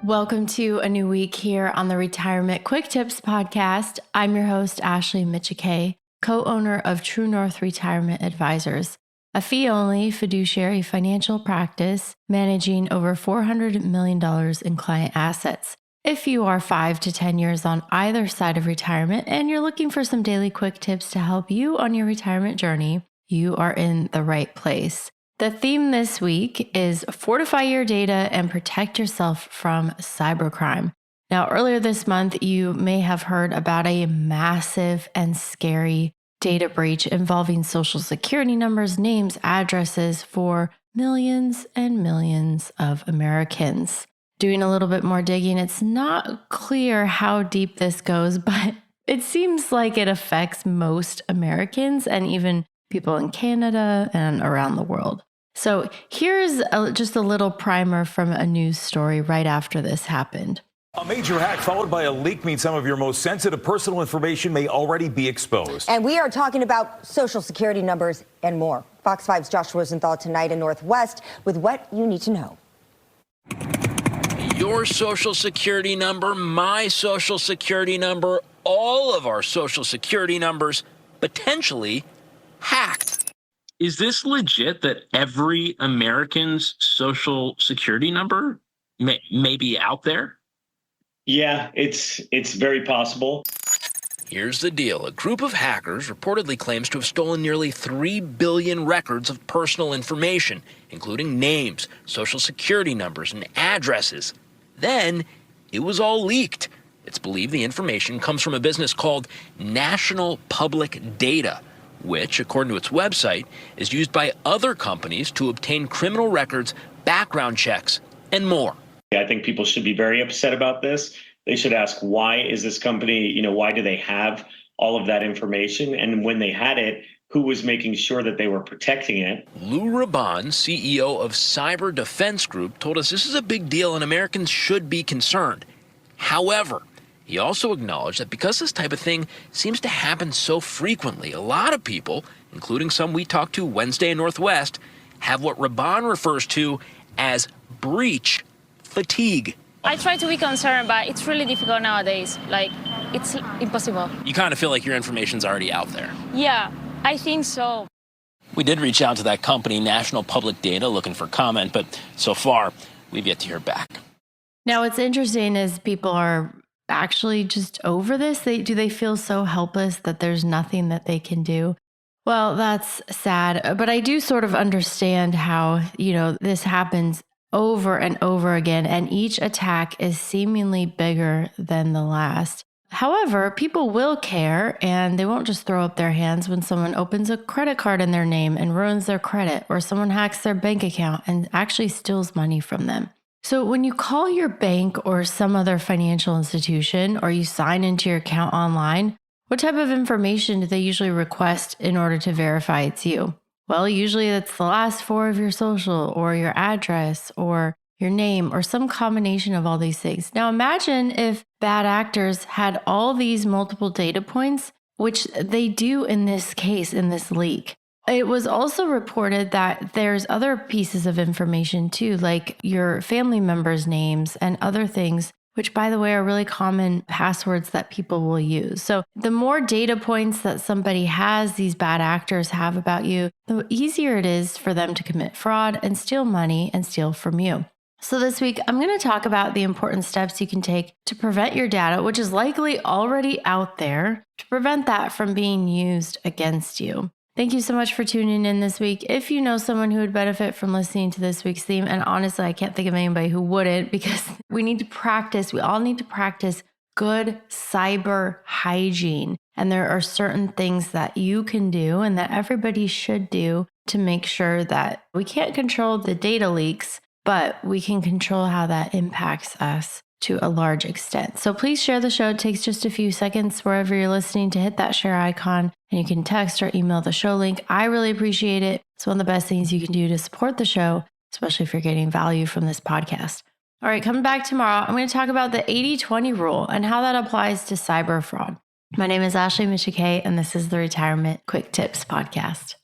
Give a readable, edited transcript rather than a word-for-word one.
Welcome to a new week here on the Retirement Quick Tips podcast. I'm your host, Ashley Micciche, co-owner of True North Retirement Advisors, a fee-only fiduciary financial practice managing over $400 million in client assets. If you are 5 to 10 years on either side of retirement and you're looking for some daily quick tips to help you on your retirement journey, you are in the right place. The theme this week is Fortify your data and protect yourself from cybercrime. Now, earlier this month, you may have heard about a massive and scary data breach involving social security numbers, names, addresses for millions and millions of Americans. Doing a little bit more digging, it's not clear how deep this goes, but it seems like it affects most Americans and even people in Canada and around the world. So here's just a little primer from a news story right after this happened. A major hack followed by a leak means some of your most sensitive personal information may already be exposed. And we are talking about social security numbers and more. Fox 5's Josh Rosenthal tonight in Northwest with what you need to know. Your social security number, my social security number, all of our social security numbers potentially hacked. Is this legit that every American's social security number may be out there? Yeah, it's very possible. Here's the deal. A group of hackers reportedly claims to have stolen nearly 3 billion records of personal information, including names, social security numbers, and addresses. Then it was all leaked. It's believed the information comes from a business called National Public Data, which, according to its website, is used by other companies to obtain criminal records, background checks, and more. I think people should be very upset about this. They should ask, why is this company, why do they have all of that information? And when they had it, who was making sure that they were protecting it? Lou Raban, CEO of Cyber Defense Group, told us this is a big deal and Americans should be concerned. However, he also acknowledged that because this type of thing seems to happen so frequently, a lot of people, including some we talked to Wednesday in Northwest, have what Raban refers to as breach fatigue. I try to be concerned, but it's really difficult nowadays. It's impossible. You kind of feel like your information's already out there. Yeah, I think so. We did reach out to that company, National Public Data, looking for comment, but so far, we've yet to hear back. Now, what's interesting is people are actually just over this. Do they feel so helpless that there's nothing that they can do? Well, that's sad, but I do sort of understand how, this happens over and over again, and each attack is seemingly bigger than the last. However, people will care, and they won't just throw up their hands when someone opens a credit card in their name and ruins their credit, or someone hacks their bank account and actually steals money from them. So when you call your bank or some other financial institution, or you sign into your account online, what type of information do they usually request in order to verify it's you? Well, usually it's the last 4 of your social, or your address, or your name, or some combination of all these things. Now imagine if bad actors had all these multiple data points, which they do in this case, in this leak. It was also reported that there's other pieces of information too, like your family members' names and other things, which, by the way, are really common passwords that people will use. So the more data points that somebody has, these bad actors have about you, the easier it is for them to commit fraud and steal money and steal from you. So this week, I'm going to talk about the important steps you can take to prevent your data, which is likely already out there, to prevent that from being used against you. Thank you so much for tuning in this week. If you know someone who would benefit from listening to this week's theme, and honestly, I can't think of anybody who wouldn't, because we all need to practice good cyber hygiene. And there are certain things that you can do and that everybody should do to make sure that we can't control the data leaks, but we can control how that impacts us to a large extent. So please share the show. It takes just a few seconds wherever you're listening to hit that share icon, and you can text or email the show link. I really appreciate it. It's one of the best things you can do to support the show, especially if you're getting value from this podcast. All right, coming back tomorrow, I'm going to talk about the 80-20 rule and how that applies to cyber fraud. My name is Ashley Micciche, and this is the Retirement Quick Tips podcast.